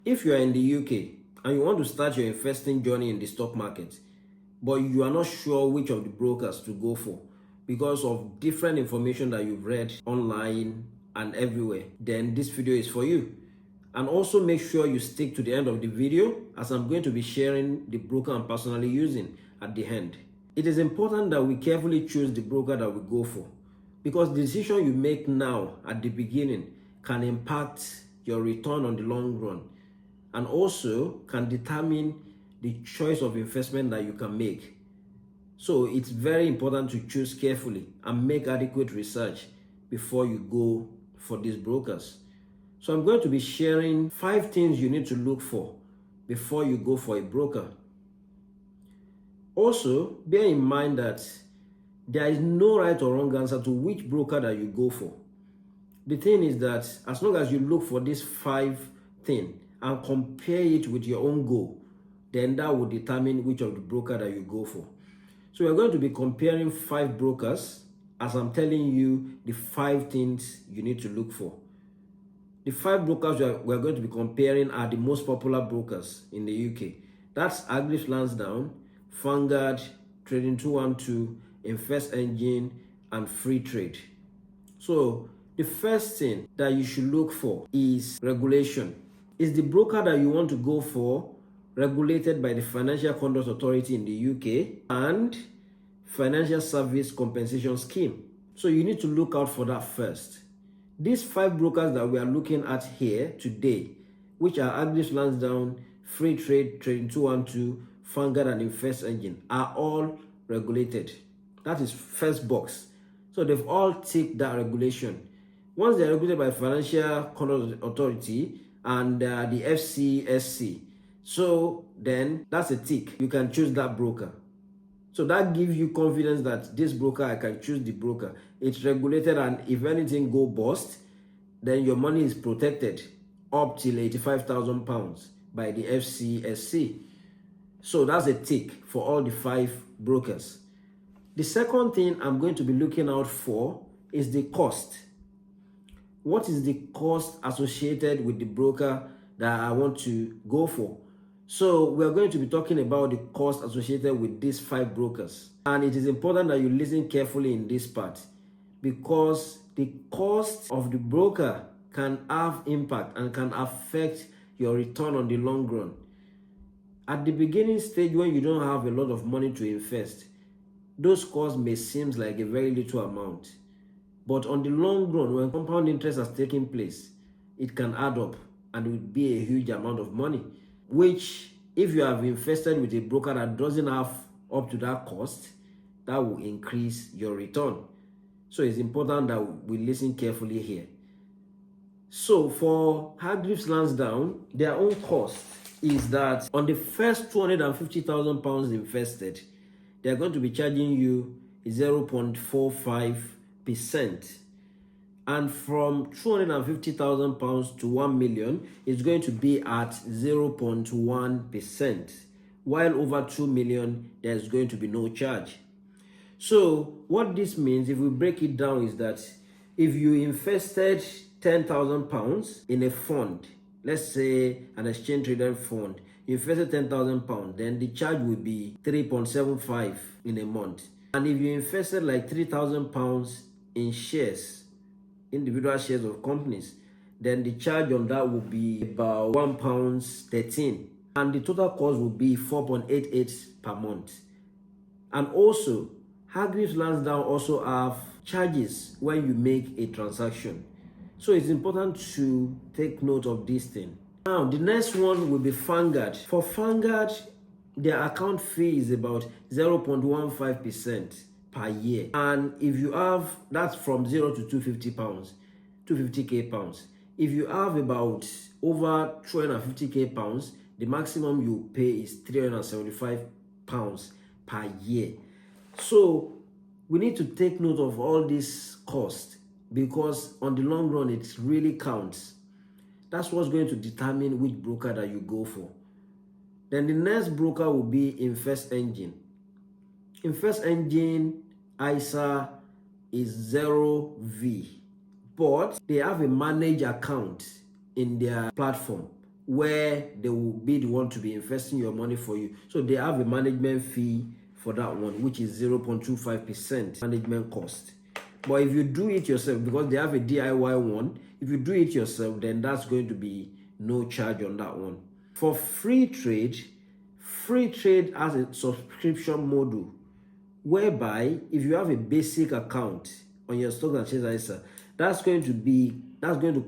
If you are in the UK and you want to start your investing journey in the stock market, but you are not sure which of the brokers to go for because of different information that you've read online and everywhere, then this video is for you. And also make sure you stick to the end of the video, as I'm going to be sharing the broker I'm personally using at the end. It is important that we carefully choose the broker that we go for, because the decision you make now at the beginning can impact your return on the long run, and also can determine the choice of investment that you can make. So it's very important to choose carefully and make adequate research before you go for these brokers. So I'm going to be sharing 5 things you need to look for before you go for a broker. Also, bear in mind that there is no right or wrong answer to which broker that you go for. The thing is that as long as you look for these 5 things and compare it with your own goal, then that will determine which of the broker that you go for. So we're going to be comparing 5 brokers as I'm telling you the 5 things you need to look for. The 5 brokers we're going to be comparing are the most popular brokers in the UK. That's Hargreaves Lansdown, Vanguard, Trading 212, Invest Engine, and Free Trade. So the first thing that you should look for is regulation. Is the broker that you want to go for regulated by the Financial Conduct Authority in the UK and Financial Service Compensation Scheme? So you need to look out for that first. These 5 brokers that we are looking at here today, which are Hargreaves Lansdown, Free Trade, Trading 212, Vanguard, and Invest Engine, are all regulated. That is first box. So they've all ticked that regulation. Once they're regulated by Financial Conduct Authority and the FCSC, so then that's a tick. You can choose that broker. So that gives you confidence that this broker, I can choose the broker. It's regulated, and if anything go bust, then your money is protected up till £85,000 by the FCSC. So that's a tick for all the 5 brokers. The second thing I'm going to be looking out for is the cost. What is the cost associated with the broker that I want to go for? So we're going to be talking about the cost associated with these 5 brokers. And it is important that you listen carefully in this part, because the cost of the broker can have impact and can affect your return on the long run. At the beginning stage, when you don't have a lot of money to invest, those costs may seem like a very little amount. But on the long run, when compound interest has taken place, it can add up and it will be a huge amount of money, which if you have invested with a broker that doesn't have up to that cost, that will increase your return. So it's important that we listen carefully here. So for Hargreaves Lansdown, their own cost is that on the first £250,000 invested, they're going to be charging you 0.45%. And from £250,000 to £1 million, it's going to be at 0.1%. While over £2 million, there's going to be no charge. So what this means, if we break it down, is that if you invested £10,000 in a fund, let's say an exchange traded fund, you invested £10,000, then the charge will be 3.75 in a month. And if you invested like £3,000 in shares, individual shares of companies, then the charge on that will be about £1.13, and the total cost will be 4.88 per month. And also, Hargreaves Lansdown also have charges when you make a transaction. So it's important to take note of this thing. Now, the next one will be Vanguard. For Vanguard, their account fee is about 0.15% per year. And if you have, that's from 0 to £250, 250k pounds. If you have about over 250k pounds, the maximum you pay is £375 per year. So we need to take note of all this cost, because on the long run, it really counts. That's what's going to determine which broker that you go for. Then the next broker will be Invest Engine. Invest Engine ISA is 0V, but they have a managed account in their platform where they will be the one to be investing your money for you. So they have a management fee for that one, which is 0.25% management cost. But if you do it yourself, because they have a DIY one, if you do it yourself, then that's going to be no charge on that one. For free trade has a subscription model whereby if you have a basic account on your stock and shares register, that's going to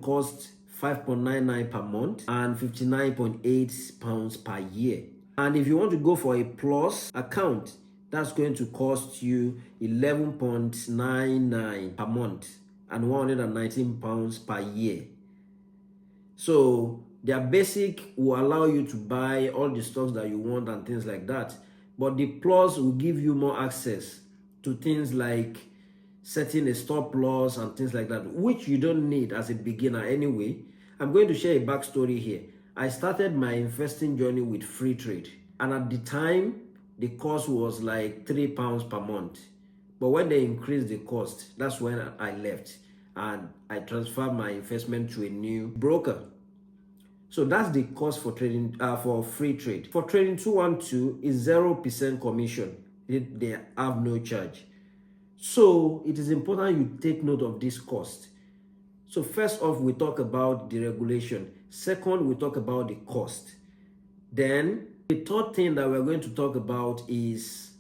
cost 5.99 per month and 59.8 pounds per year. And if you want to go for a plus account, that's going to cost you 11.99 per month and 119 pounds per year. So their basic will allow you to buy all the stocks that you want and things like that. But the plus will give you more access to things like setting a stop loss and things like that, which you don't need as a beginner anyway. I'm going to share a backstory here. I started my investing journey with free trade, and at the time the cost was like £3 per month. But when they increased the cost, that's when I left and I transferred my investment to a new broker. So that's the cost for trading for free trade. For trading 212 is 0% commission. They have no charge. So it is important you take note of this cost. So first off, we talk about the regulation. Second, we talk about the cost. Then the third thing that we're going to talk about is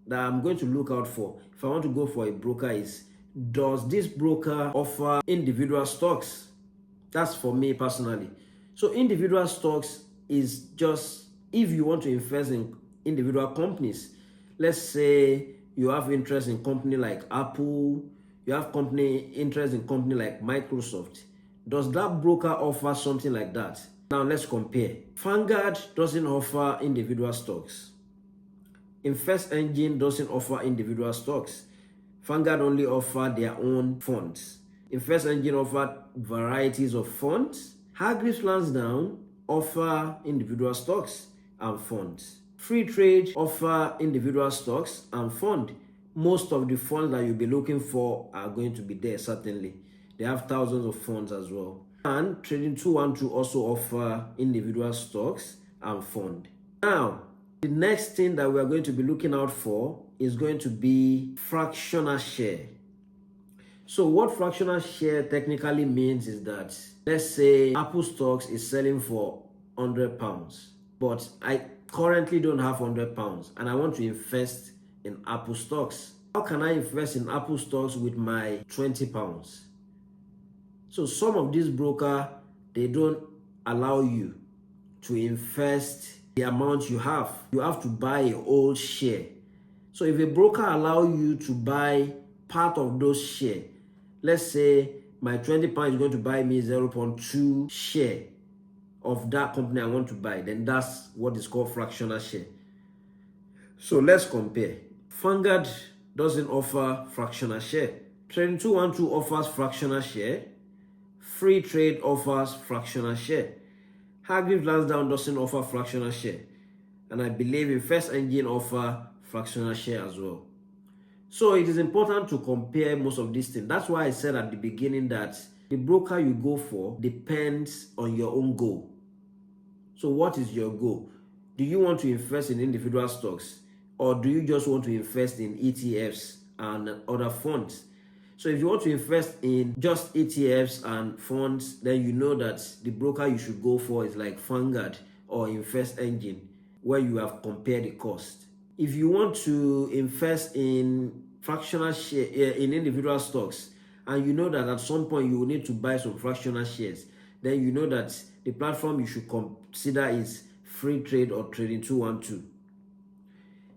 that I'm going to look out for if I want to go for a broker is, does this broker offer individual stocks? That's for me personally. So individual stocks is just if you want to invest in individual companies. Let's say you have interest in company like Apple, you have interest in company like Microsoft. Does that broker offer something like that? Now let's compare. Vanguard doesn't offer individual stocks. Invest Engine doesn't offer individual stocks. Vanguard only offer their own funds. Invest Engine offer varieties of funds. Hargreaves Lansdown offer individual stocks and funds. Free trade offer individual stocks and fund. Most of the funds that you'll be looking for are going to be there, certainly. They have thousands of funds as well. And Trading 212 also offer individual stocks and fund. Now, the next thing that we're going to be looking out for is going to be fractional share. So what fractional share technically means is that, let's say Apple stocks is selling for £100, but I currently don't have £100 and I want to invest in Apple stocks. How can I invest in Apple stocks with my £20? So some of these brokers, they don't allow you to invest the amount you have. You have to buy a whole share. So if a broker allows you to buy part of those shares, let's say my £20 is going to buy me 0.2 share of that company I want to buy, then that's what is called fractional share. So let's compare. Vanguard doesn't offer fractional share. Trading 212 offers fractional share. Free trade offers fractional share. Hargreaves Lansdown doesn't offer fractional share. And I believe Invest Engine offer fractional share as well. So it is important to compare most of these things. That's why I said at the beginning that the broker you go for depends on your own goal. So what is your goal? Do you want to invest in individual stocks, or do you just want to invest in ETFs and other funds? So if you want to invest in just ETFs and funds, then you know that the broker you should go for is like Vanguard or Invest Engine, where you have compared the cost. If you want to invest in fractional share in individual stocks, and you know that at some point you will need to buy some fractional shares, then you know that the platform you should consider is Free Trade or Trading 212.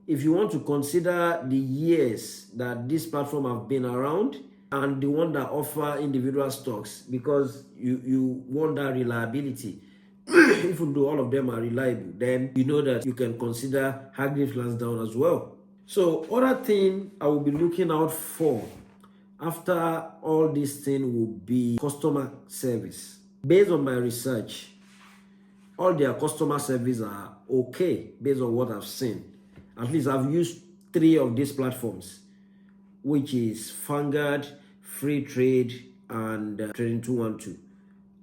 If you want to consider the years that this platform have been around and the one that offer individual stocks, because you want that reliability, even though all of them are reliable, then you know that you can consider Hargreaves Lansdown as well. So other thing I will be looking out for after all this thing will be customer service. Based on my research, all their customer service are okay based on what I've seen. At least I've used 3 of these platforms, which is Vanguard, Free Trade, and Trading 212.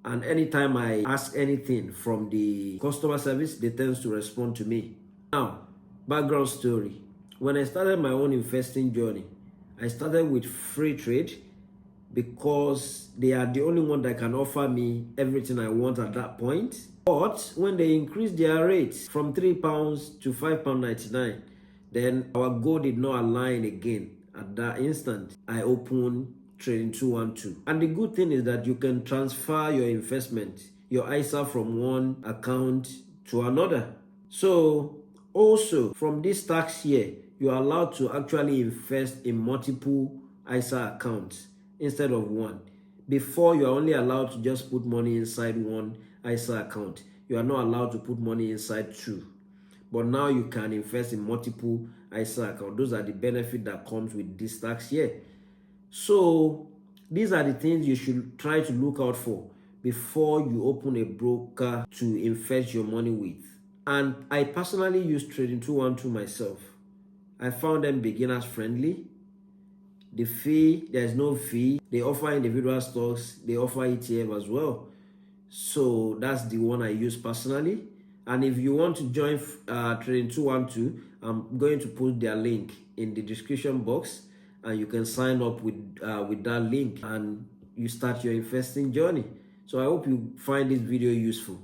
And anytime I ask anything from the customer service, they tend to respond to me. Now, background story. When I started my own investing journey, I started with free trade because they are the only one that can offer me everything I want at that point. But when they increased their rates from £3 to £5.99, then our goal did not align again. At that instant, I opened Trading 212. And the good thing is that you can transfer your investment, your ISA, from one account to another. So also from this tax year, you are allowed to actually invest in multiple ISA accounts instead of one. Before, you are only allowed to just put money inside one ISA account. You are not allowed to put money inside two. But now you can invest in multiple ISA accounts. Those are the benefits that comes with this tax year. So these are the things you should try to look out for before you open a broker to invest your money with. And I personally use Trading 212 myself. I found them beginners friendly. The fee, there's no fee. They offer individual stocks. They offer ETF as well. So that's the one I use personally. And if you want to join Trading 212, I'm going to put their link in the description box, and you can sign up with that link and you start your investing journey. So I hope you find this video useful.